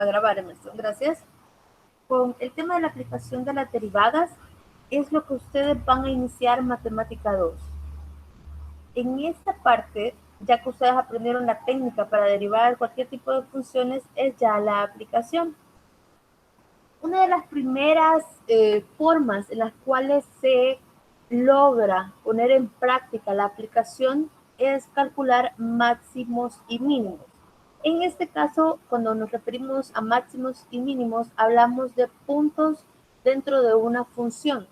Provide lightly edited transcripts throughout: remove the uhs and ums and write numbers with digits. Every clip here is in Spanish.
a grabar, Emerson, gracias. Con el tema de la aplicación de las derivadas, es lo que ustedes van a iniciar matemática 2. En esta parte, ya que ustedes aprendieron la técnica para derivar cualquier tipo de funciones, es ya la aplicación. Una de las primeras formas en las cuales se logra poner en práctica la aplicación es calcular máximos y mínimos. En este caso, cuando nos referimos a máximos y mínimos, hablamos de puntos dentro de una función,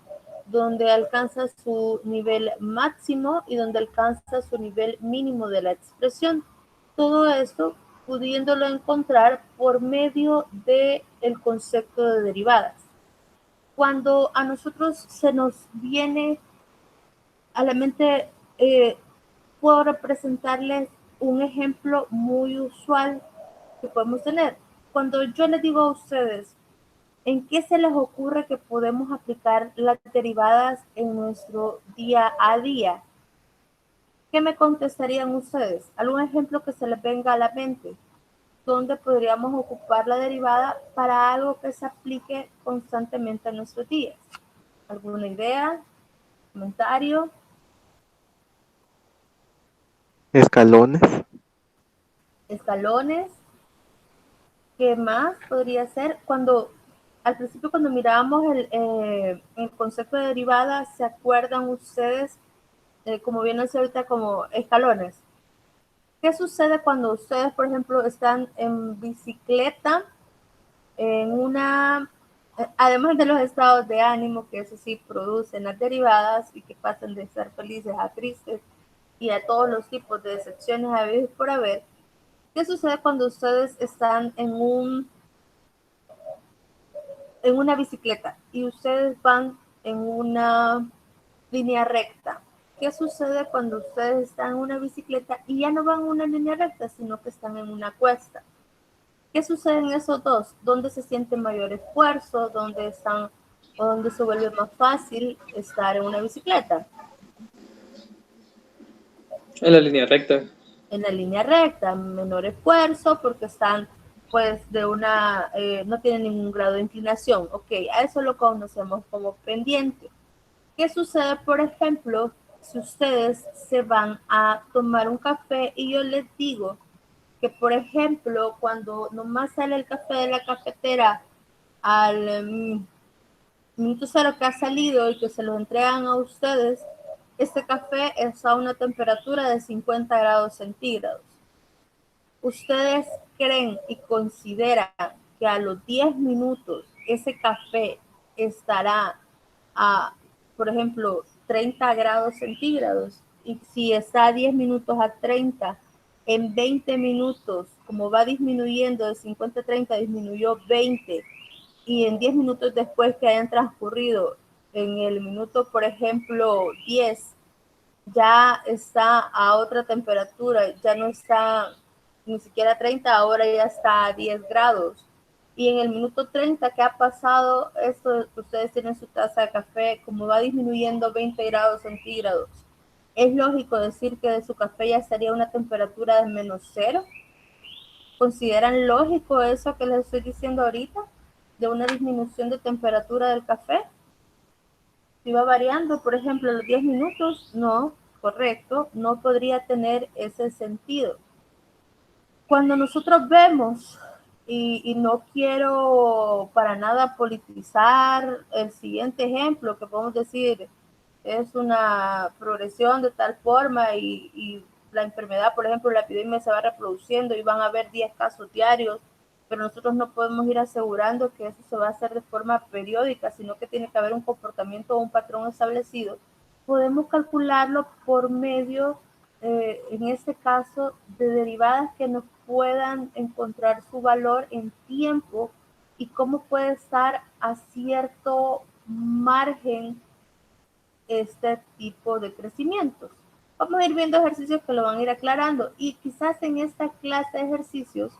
donde alcanza su nivel máximo y donde alcanza su nivel mínimo de la expresión. Todo esto pudiéndolo encontrar por medio del concepto de derivadas. Cuando a nosotros se nos viene a la mente, puedo representarles un ejemplo muy usual que podemos tener. Cuando yo les digo a ustedes, ¿en qué se les ocurre que podemos aplicar las derivadas en nuestro día a día? ¿Qué me contestarían ustedes? ¿Algún ejemplo que se les venga a la mente? ¿Dónde podríamos ocupar la derivada para algo que se aplique constantemente en nuestros días? ¿Alguna idea? ¿Comentario? Escalones. ¿Escalones? ¿Qué más podría ser? Al principio cuando mirábamos el concepto de derivada, ¿se acuerdan ustedes, como vienen ahorita, como escalones? ¿Qué sucede cuando ustedes, por ejemplo, están en bicicleta, en además de los estados de ánimo que eso sí producen las derivadas y que pasan de ser felices a tristes y a todos los tipos de decepciones a vivir por haber? ¿Qué sucede cuando ustedes están en una bicicleta y ustedes van en una línea recta? ¿Qué sucede cuando ustedes están en una bicicleta y ya no van en una línea recta, sino que están en una cuesta? ¿Qué sucede en esos dos? ¿Dónde se siente mayor esfuerzo? ¿Dónde están o dónde se vuelve más fácil estar en una bicicleta? En la línea recta. En la línea recta, menor esfuerzo porque están pues no tienen ningún grado de inclinación. Ok, a eso lo conocemos como pendiente. ¿Qué sucede, por ejemplo, si ustedes se van a tomar un café y yo les digo que, por ejemplo, cuando nomás sale el café de la cafetera al minuto cero que ha salido y que se lo entregan a ustedes, este café está a una temperatura de 50 grados centígrados? ¿Ustedes creen y consideran que a los 10 minutos ese café estará a, por ejemplo, 30 grados centígrados? Y si está a 10 minutos a 30, en 20 minutos, como va disminuyendo de 50 a 30, disminuyó 20, y en 10 minutos después que hayan transcurrido, en el minuto, por ejemplo, 10, ya está a otra temperatura, ya no está ni siquiera 30, ahora ya está a 10 grados. Y en el minuto 30 que ha pasado, esto ustedes tienen su taza de café, como va disminuyendo 20 grados centígrados, es lógico decir que de su café ya estaría a una temperatura de menos cero. ¿Consideran lógico eso que les estoy diciendo ahorita, de una disminución de temperatura del café? Si va variando, por ejemplo, los 10 minutos, no, correcto, no podría tener ese sentido. Cuando nosotros vemos, y no quiero para nada politizar el siguiente ejemplo, que podemos decir es una progresión de tal forma y la enfermedad, por ejemplo, la epidemia se va reproduciendo y van a haber 10 casos diarios, pero nosotros no podemos ir asegurando que eso se va a hacer de forma periódica, sino que tiene que haber un comportamiento o un patrón establecido. Podemos calcularlo por medio, en este caso, de derivadas que nos puedan encontrar su valor en tiempo y cómo puede estar a cierto margen este tipo de crecimientos. Vamos a ir viendo ejercicios que lo van a ir aclarando y quizás en esta clase de ejercicios,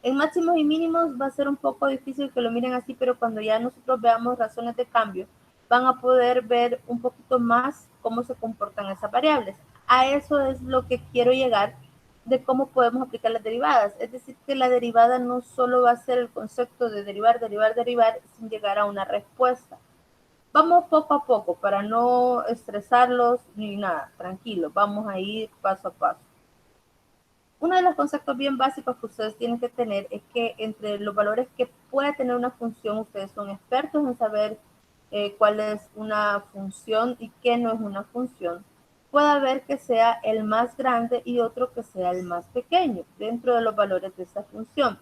en máximos y mínimos va a ser un poco difícil que lo miren así, pero cuando ya nosotros veamos razones de cambio, van a poder ver un poquito más cómo se comportan esas variables. A eso es lo que quiero llegar, de cómo podemos aplicar las derivadas. Es decir, que la derivada no solo va a ser el concepto de derivar, derivar, derivar, sin llegar a una respuesta. Vamos poco a poco para no estresarlos ni nada, tranquilo, vamos a ir paso a paso. Uno de los conceptos bien básicos que ustedes tienen que tener es que entre los valores que puede tener una función, ustedes son expertos en saber cuál es una función y qué no es una función. Puede haber que sea el más grande y otro que sea el más pequeño dentro de los valores de esta función.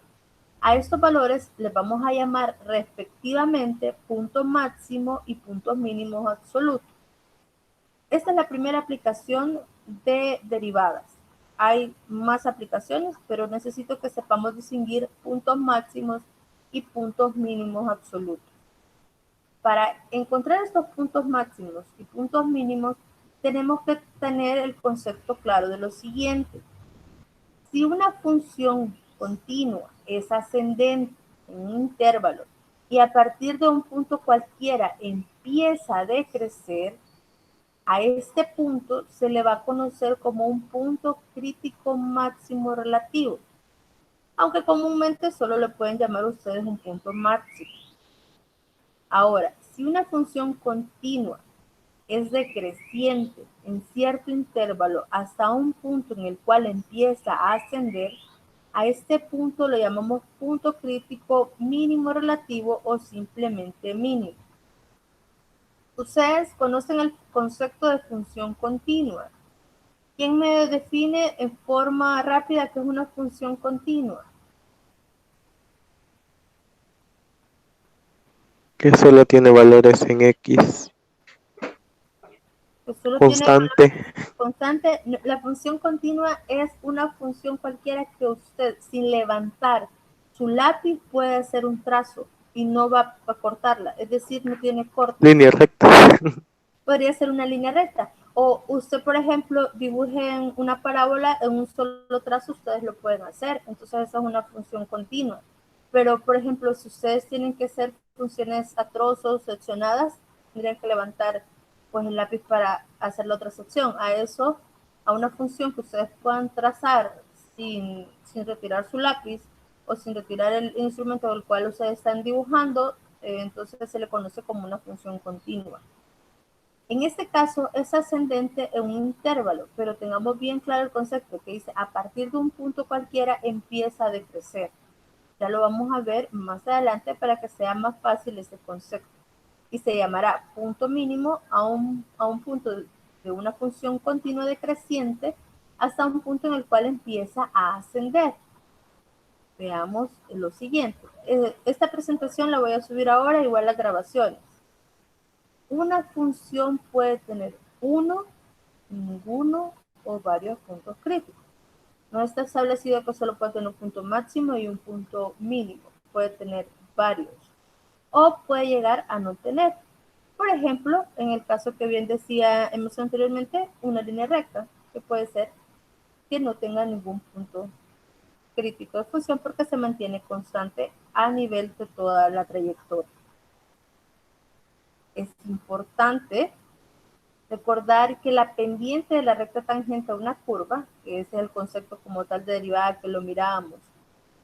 A estos valores les vamos a llamar respectivamente punto máximo y puntos mínimos absolutos. Esta es la primera aplicación de derivadas. Hay más aplicaciones, pero necesito que sepamos distinguir puntos máximos y puntos mínimos absolutos. Para encontrar estos puntos máximos y puntos mínimos, tenemos que tener el concepto claro de lo siguiente. Si una función continua es ascendente en un intervalo y a partir de un punto cualquiera empieza a decrecer, a este punto se le va a conocer como un punto crítico máximo relativo, aunque comúnmente solo le pueden llamar ustedes un punto máximo. Ahora, si una función continua es decreciente en cierto intervalo hasta un punto en el cual empieza a ascender, a este punto lo llamamos punto crítico mínimo relativo o simplemente mínimo. Ustedes conocen el concepto de función continua. ¿Quién me define en forma rápida qué es una función continua? Que solo tiene valores en X. Que solo tiene Constante. constante. La función continua es una función cualquiera que usted, sin levantar su lápiz, puede hacer un trazo y no va a cortarla. Es decir, no tiene corte. Línea recta. Podría ser una línea recta. O usted, por ejemplo, dibujen una parábola en un solo trazo, ustedes lo pueden hacer. Entonces, esa es una función continua. Pero, por ejemplo, si ustedes tienen que hacer funciones a trozos, seccionadas, tendrían que levantar pues, el lápiz para hacer la otra sección. A eso, a una función que ustedes puedan trazar sin retirar su lápiz o sin retirar el instrumento del cual ustedes están dibujando, entonces se le conoce como una función continua. En este caso es ascendente en un intervalo, pero tengamos bien claro el concepto que dice a partir de un punto cualquiera empieza a decrecer. Ya lo vamos a ver más adelante para que sea más fácil este concepto. Y se llamará punto mínimo a un punto de una función continua decreciente hasta un punto en el cual empieza a ascender. Veamos lo siguiente. Esta presentación la voy a subir ahora, igual las grabaciones. Una función puede tener uno, ninguno o varios puntos críticos. No está establecido que solo puede tener un punto máximo y un punto mínimo. Puede tener varios. O puede llegar a no tener. Por ejemplo, en el caso que bien decíamos anteriormente, una línea recta, que puede ser que no tenga ningún punto crítico de función porque se mantiene constante a nivel de toda la trayectoria. Es importante recordar que la pendiente de la recta tangente a una curva, que es el concepto como tal de derivada que lo mirábamos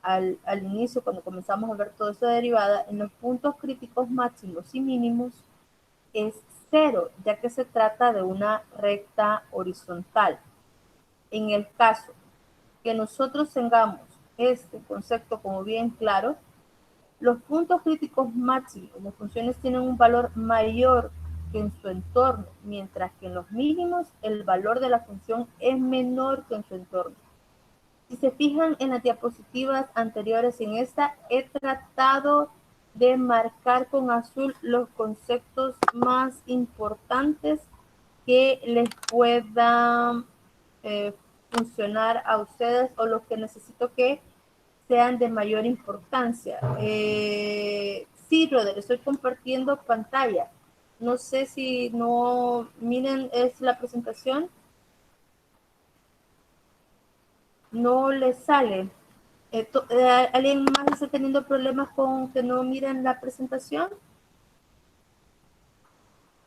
al inicio cuando comenzamos a ver todo eso de derivada, en los puntos críticos máximos y mínimos es cero, ya que se trata de una recta horizontal. En el caso que nosotros tengamos este concepto como bien claro, los puntos críticos máximos, las funciones tienen un valor mayor que en su entorno, mientras que en los mínimos el valor de la función es menor que en su entorno. Si se fijan en las diapositivas anteriores en esta, he tratado de marcar con azul los conceptos más importantes que les puedan funcionar a ustedes o los que necesito que sean de mayor importancia. Sí, Roder, estoy compartiendo pantalla. No sé si no miren, es la presentación. No les sale. ¿Alguien más está teniendo problemas con que no miren la presentación?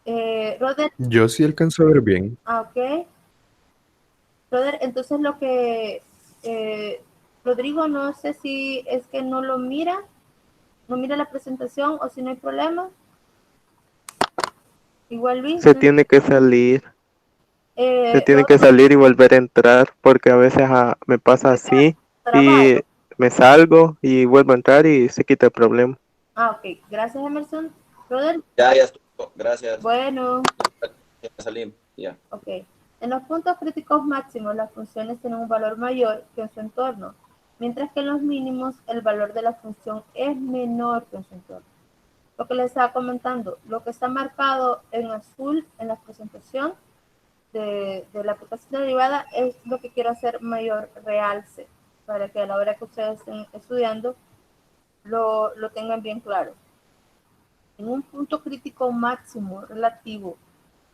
Roder. Yo sí alcanzo a ver bien. Ok. Roder, entonces lo que Rodrigo, no sé si es que no lo mira, no mira la presentación o si no hay problema. Igual Luis, Se tiene que salir. Se tiene que Rodrigo, salir y volver a entrar porque a veces me pasa se queda así y trabado. me salgo y vuelvo a entrar y se quita el problema. Ah, ok. Gracias, Emerson. Brother, Ya estuvo. Gracias. bueno, Ya salí. Ya. ok. En los puntos críticos máximos, las funciones tienen un valor mayor que en su entorno, mientras que en los mínimos, el valor de la función es menor que en su entorno. Lo que les estaba comentando, lo que está marcado en azul en la presentación de la aplicación derivada es lo que quiero hacer mayor realce, para que a la hora que ustedes estén estudiando lo tengan bien claro. En un punto crítico máximo relativo,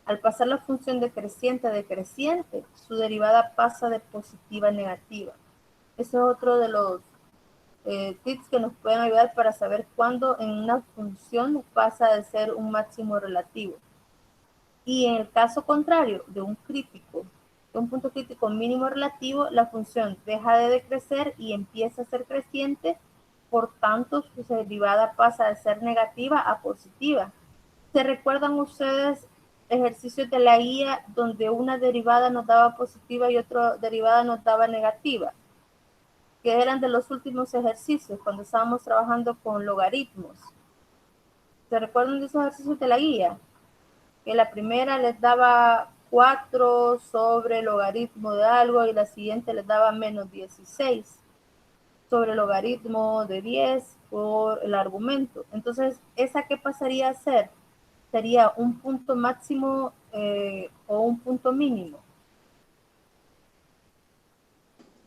al pasar la función de creciente a decreciente, su derivada pasa de positiva a negativa. Ese es otro de los tips que nos pueden ayudar para saber cuándo en una función pasa de ser un máximo relativo. Y en el caso contrario de un crítico, de un punto crítico mínimo relativo, la función deja de decrecer y empieza a ser creciente, por tanto su derivada pasa de ser negativa a positiva. ¿Se recuerdan ustedes ejercicios de la guía donde una derivada nos daba positiva y otra derivada nos daba negativa? Que eran de los últimos ejercicios cuando estábamos trabajando con logaritmos. ¿Se recuerdan de esos ejercicios de la guía? Que la primera les daba 4 sobre logaritmo de algo y la siguiente les daba menos 16 sobre logaritmo de 10 por el argumento. Entonces, ¿esa qué pasaría a ser? Sería un punto máximo o un punto mínimo.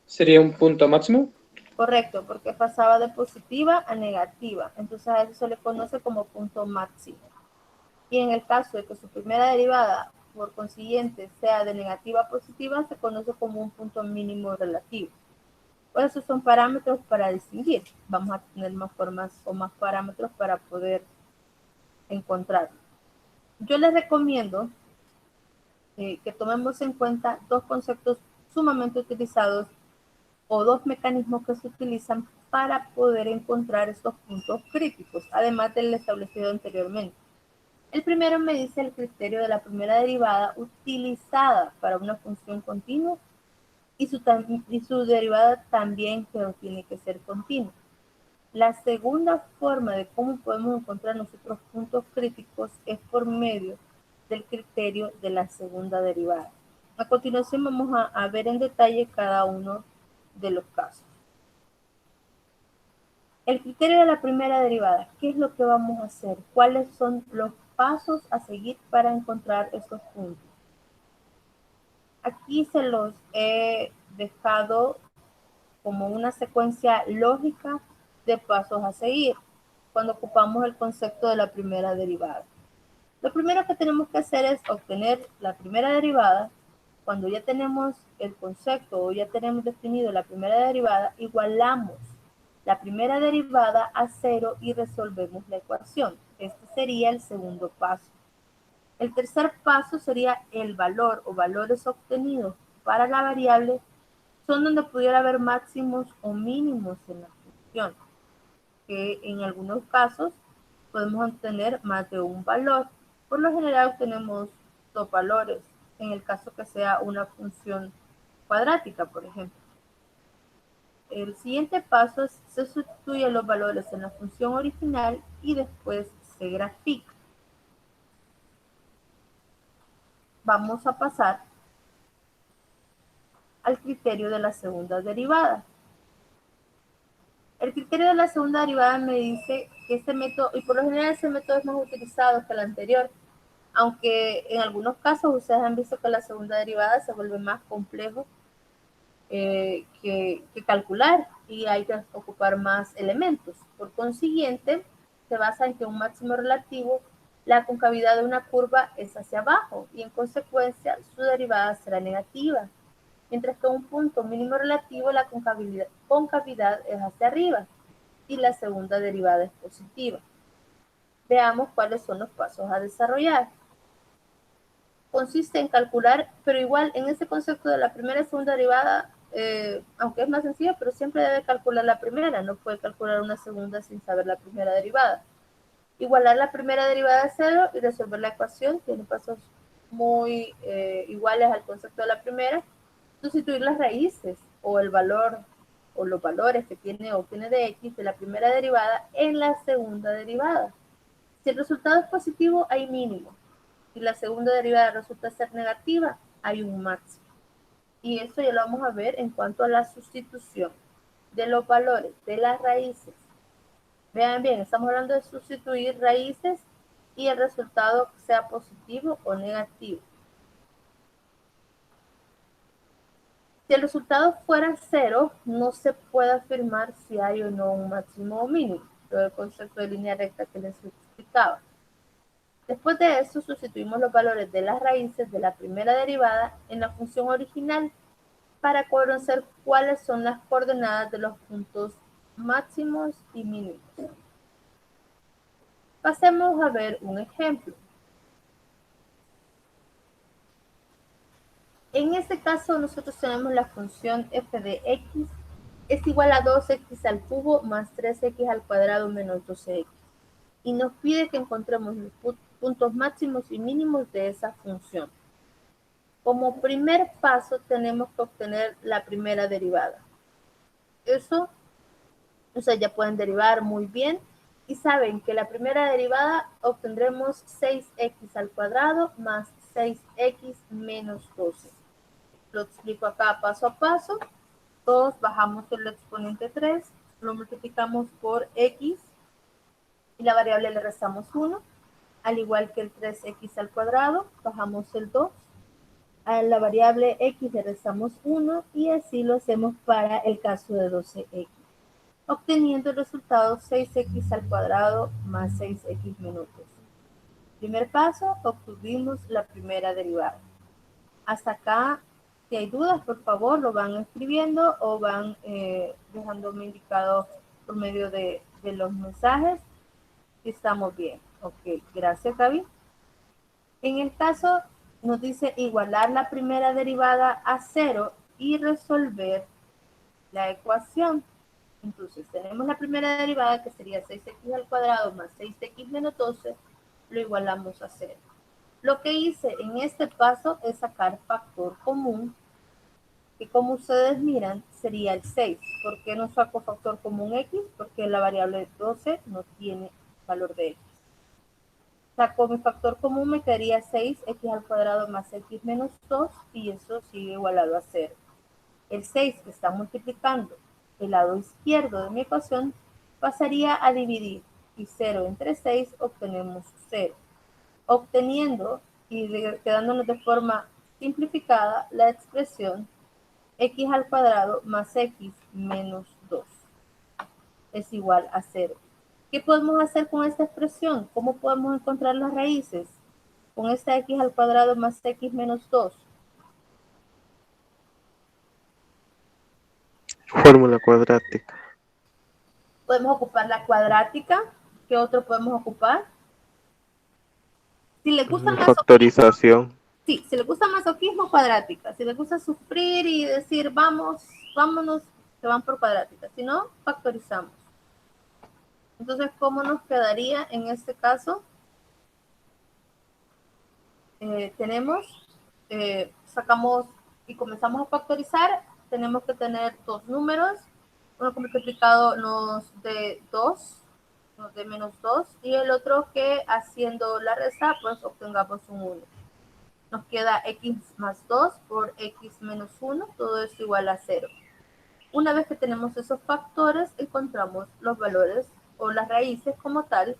¿Sería un punto máximo? Correcto, porque pasaba de positiva a negativa. Entonces a eso se le conoce como punto máximo. Y en el caso de que su primera derivada, por consiguiente, sea de negativa a positiva, se conoce como un punto mínimo relativo. Pues esos son parámetros para distinguir. Vamos a tener más formas o más parámetros para poder encontrarlo. Yo les recomiendo que tomemos en cuenta dos conceptos sumamente utilizados o dos mecanismos que se utilizan para poder encontrar estos puntos críticos, además del establecido anteriormente. El primero me dice el criterio de la primera derivada utilizada para una función continua y su derivada también tiene que ser continua. La segunda forma de cómo podemos encontrar nosotros puntos críticos es por medio del criterio de la segunda derivada. A continuación vamos a ver en detalle cada uno de los casos. El criterio de la primera derivada, ¿qué es lo que vamos a hacer? ¿Cuáles son los pasos a seguir para encontrar estos puntos? Aquí se los he dejado como una secuencia lógica de pasos a seguir cuando ocupamos el concepto de la primera derivada. Lo primero que tenemos que hacer es obtener la primera derivada. Cuando ya tenemos el concepto o ya tenemos definido la primera derivada, igualamos la primera derivada a 0 y resolvemos la ecuación. Este sería el segundo paso. El tercer paso sería el valor o valores obtenidos para la variable son donde pudiera haber máximos o mínimos en la función, que en algunos casos podemos obtener más de un valor. Por lo general obtenemos dos valores, en el caso que sea una función cuadrática, por ejemplo. El siguiente paso es se sustituye los valores en la función original y después se grafica. Vamos a pasar al criterio de la segunda derivada. El criterio de la segunda derivada me dice que este método, y por lo general ese método es más utilizado que el anterior, aunque en algunos casos ustedes han visto que la segunda derivada se vuelve más complejo que calcular y hay que ocupar más elementos. Por consiguiente, se basa en que un máximo relativo, la concavidad de una curva es hacia abajo y en consecuencia su derivada será negativa, mientras que un punto mínimo relativo, la concavidad es hacia arriba y la segunda derivada es positiva. Veamos cuáles son los pasos a desarrollar. Consiste en calcular, pero igual en ese concepto de la primera y segunda derivada aunque es más sencillo, pero siempre debe calcular la primera, no puede calcular una segunda sin saber la primera derivada. Igualar la primera derivada a cero y resolver la ecuación tiene pasos muy iguales al concepto de la primera. Sustituir las raíces o el valor o los valores que tiene o obtiene de x de la primera derivada en la segunda derivada. Si el resultado es positivo, hay mínimo. Si la segunda derivada resulta ser negativa, hay un máximo. Y eso ya lo vamos a ver en cuanto a la sustitución de los valores de las raíces. Vean bien, estamos hablando de sustituir raíces y el resultado sea positivo o negativo. Si el resultado fuera cero, no se puede afirmar si hay o no un máximo o mínimo, todo el concepto de línea recta que les explicaba. Después de eso, sustituimos los valores de las raíces de la primera derivada en la función original para conocer cuáles son las coordenadas de los puntos máximos y mínimos. Pasemos a ver un ejemplo. En este caso, nosotros tenemos la función f de x es igual a 2x al cubo más 3x al cuadrado menos 12x. Y nos pide que encontremos los puntos máximos y mínimos de esa función. Como primer paso, tenemos que obtener la primera derivada. Eso, ustedes ya pueden derivar muy bien. Y saben que la primera derivada obtendremos 6x al cuadrado más 6x menos 12. Lo explico acá paso a paso. Todos bajamos el exponente 3, lo multiplicamos por x y la variable le restamos 1. Al igual que el 3x al cuadrado, bajamos el 2. A la variable x le restamos 1 y así lo hacemos para el caso de 12x. Obteniendo el resultado 6x al cuadrado más 6x menos 2. Primer paso, obtuvimos la primera derivada. Hasta acá, si hay dudas, por favor, lo van escribiendo o van dejándome indicado por medio de los mensajes. Estamos bien. Ok, gracias, Gaby. En el caso, nos dice igualar la primera derivada a 0 y resolver la ecuación. Entonces, tenemos la primera derivada que sería 6x al cuadrado más 6x menos 12, lo igualamos a 0. Lo que hice en este paso es sacar factor común, que como ustedes miran, sería el 6. ¿Por qué no saco factor común x? Porque la variable 12 no tiene valor de x. Saco mi factor común, me quedaría 6x al cuadrado más x menos 2, y eso sigue igualado a 0. El 6 que está multiplicando el lado izquierdo de mi ecuación pasaría a dividir, y 0 entre 6 obtenemos 0. Obteniendo y quedándonos de forma simplificada la expresión x al cuadrado más x menos 2 es igual a 0. ¿Qué podemos hacer con esta expresión? ¿Cómo podemos encontrar las raíces? Con esta x al cuadrado más x menos 2. Fórmula cuadrática. Podemos ocupar la cuadrática. ¿Qué otro podemos ocupar? Si les gusta masoquismo, Factorización. sí, si les gusta masoquismo, cuadrática. Si les gusta sufrir y decir vámonos, se van por cuadrática. Si no, factorizamos. Entonces, ¿cómo nos quedaría en este caso? Sacamos y comenzamos a factorizar. Tenemos que tener dos números. Uno que multiplicado nos dé 2, nos dé menos 2, y el otro que haciendo la resta, pues obtengamos un 1. Nos queda x más 2 por x menos 1, todo esto igual a 0. Una vez que tenemos esos factores, encontramos los valores o las raíces como tal.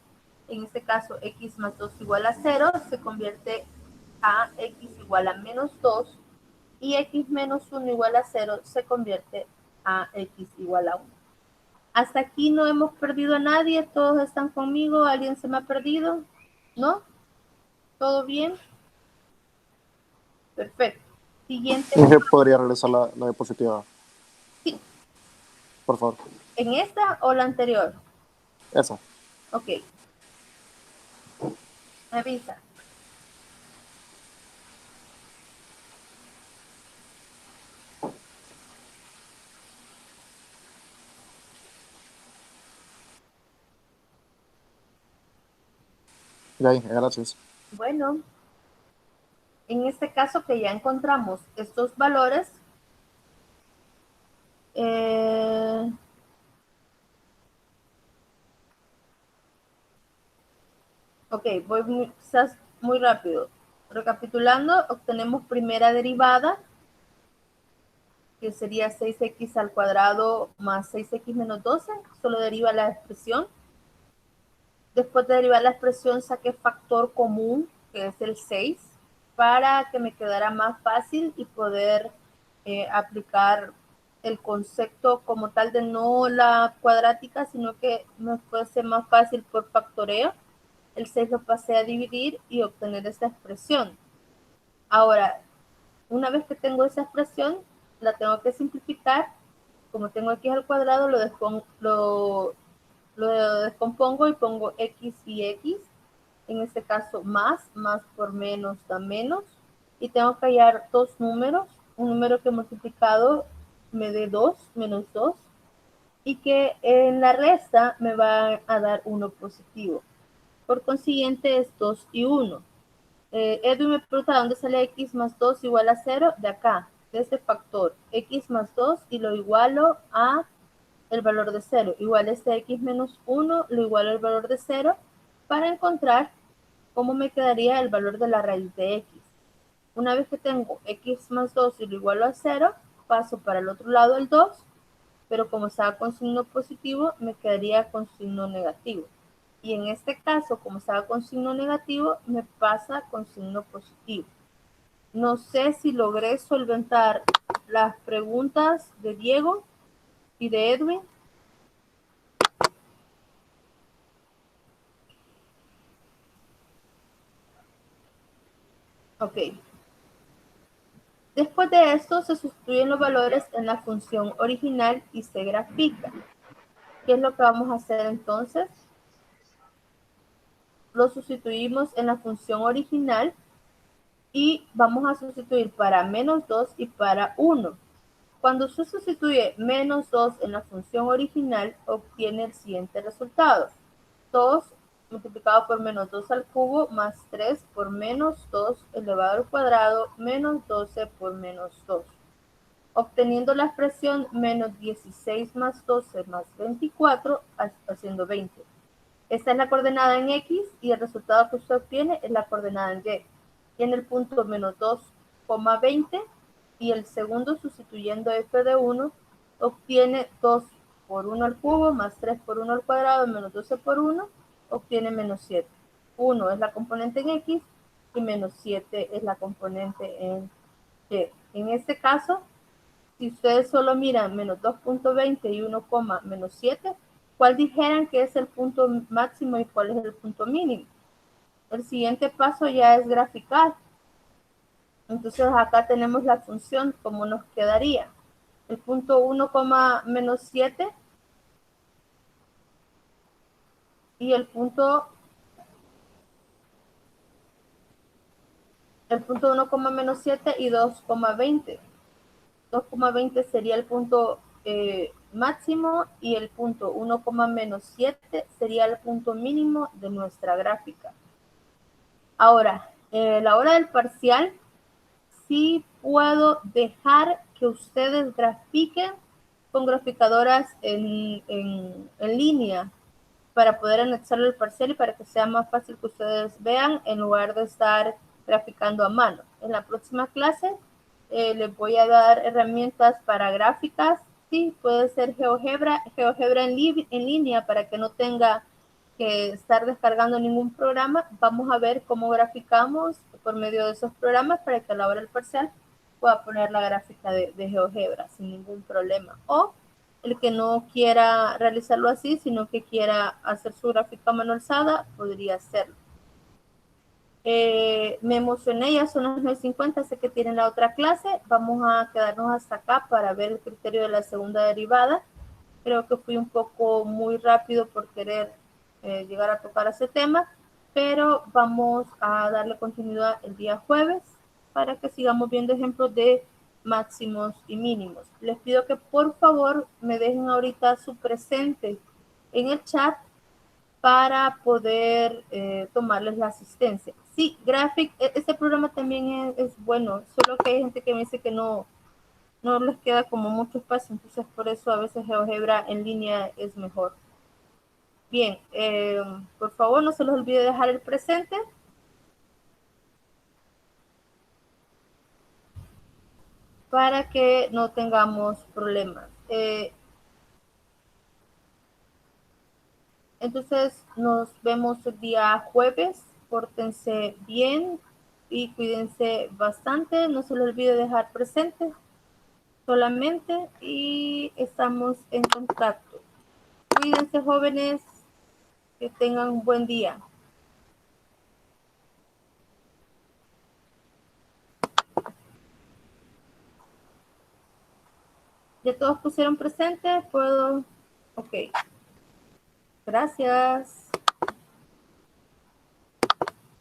En este caso, x más 2 igual a 0, se convierte a x igual a menos 2, y x menos 1 igual a 0 se convierte a x igual a 1. Hasta aquí no hemos perdido a nadie, todos están conmigo, ¿alguien se me ha perdido? ¿No? ¿Todo bien? Perfecto. Siguiente. ¿Podría regresar la diapositiva? Sí. Por favor. ¿En esta o la anterior? Esa. Ok. Me avisa. Ya dije, gracias. Bueno, en este caso que ya encontramos estos valores, ok, voy quizás muy rápido. Recapitulando, obtenemos primera derivada, que sería 6x al cuadrado más 6x menos 12, solo deriva la expresión. Después de derivar la expresión, saqué factor común, que es el 6, para que me quedara más fácil y poder aplicar el concepto como tal de no la cuadrática, sino que me fuese más fácil por factoreo. El 6 lo pasé a dividir y obtener esta expresión. Ahora, una vez que tengo esa expresión, la tengo que simplificar. Como tengo x al cuadrado, lo descompongo y pongo x y x. En este caso, más por menos da menos. Y tengo que hallar dos números. Un número que multiplicado me dé 2, menos 2. Y que en la resta me va a dar 1 positivo. Por consiguiente, es 2 y 1. Edwin me pregunta dónde sale x más 2 igual a 0. De acá, de este factor, x más 2, y lo igualo a el valor de 0. Igual este x menos 1 lo igualo al valor de 0 para encontrar cómo me quedaría el valor de la raíz de x. Una vez que tengo x más 2 y lo igualo a 0, paso para el otro lado el 2, pero como estaba con signo positivo, me quedaría con signo negativo. Y en este caso, como estaba con signo negativo, me pasa con signo positivo. No sé si logré solventar las preguntas de Diego y de Edwin. Ok. Después de esto, se sustituyen los valores en la función original y se grafica. ¿Qué es lo que vamos a hacer entonces? Lo sustituimos en la función original y vamos a sustituir para menos 2 y para 1. Cuando se sustituye menos 2 en la función original, obtiene el siguiente resultado. 2 multiplicado por menos 2 al cubo más 3 por menos 2 elevado al cuadrado menos 12 por menos 2. Obteniendo la expresión menos 16 más 12 más 24, haciendo 20. Esta es la coordenada en X y el resultado que usted obtiene es la coordenada en Y. Y en el punto menos 2,20 y el segundo sustituyendo f de 1, obtiene 2 por 1 al cubo más 3 por 1 al cuadrado menos 12 por 1, obtiene menos 7. 1 es la componente en X y menos 7 es la componente en Y. En este caso, si ustedes solo miran menos 2,20 y 1, menos 7, ¿cuál dijeran que es el punto máximo y cuál es el punto mínimo? El siguiente paso ya es graficar. Entonces acá tenemos la función, ¿cómo nos quedaría? El punto 1, menos 7 y el punto 1, menos 7 y 2,20. 2,20 sería el punto máximo y el punto 1, menos 7 sería el punto mínimo de nuestra gráfica. Ahora, la hora del parcial, sí puedo dejar que ustedes grafiquen con graficadoras en línea para poder anexarlo al parcial y para que sea más fácil que ustedes vean en lugar de estar graficando a mano. En la próxima clase les voy a dar herramientas para gráficas. Sí, puede ser GeoGebra en línea para que no tenga que estar descargando ningún programa. Vamos a ver cómo graficamos por medio de esos programas para que a la hora del parcial pueda poner la gráfica de GeoGebra sin ningún problema. O el que no quiera realizarlo así, sino que quiera hacer su gráfica manualizada, podría hacerlo. Me emocioné, ya son las 9:50, sé que tienen la otra clase. Vamos a quedarnos hasta acá para ver el criterio de la segunda derivada. Creo que fui un poco muy rápido por querer llegar a tocar ese tema, pero vamos a darle continuidad el día jueves para que sigamos viendo ejemplos de máximos y mínimos. Les pido que por favor me dejen ahorita su presente en el chat para poder tomarles la asistencia. Sí, Graphic, este programa también es bueno, solo que hay gente que me dice que no les queda como mucho espacio, entonces por eso a veces GeoGebra en línea es mejor. Bien, por favor no se les olvide dejar el presente. Para que no tengamos problemas. Entonces nos vemos el día jueves. Pórtense bien y cuídense bastante. No se les olvide dejar presente solamente y estamos en contacto. Cuídense, jóvenes, que tengan un buen día. ¿Ya todos pusieron presente? ¿Puedo? Ok. Gracias.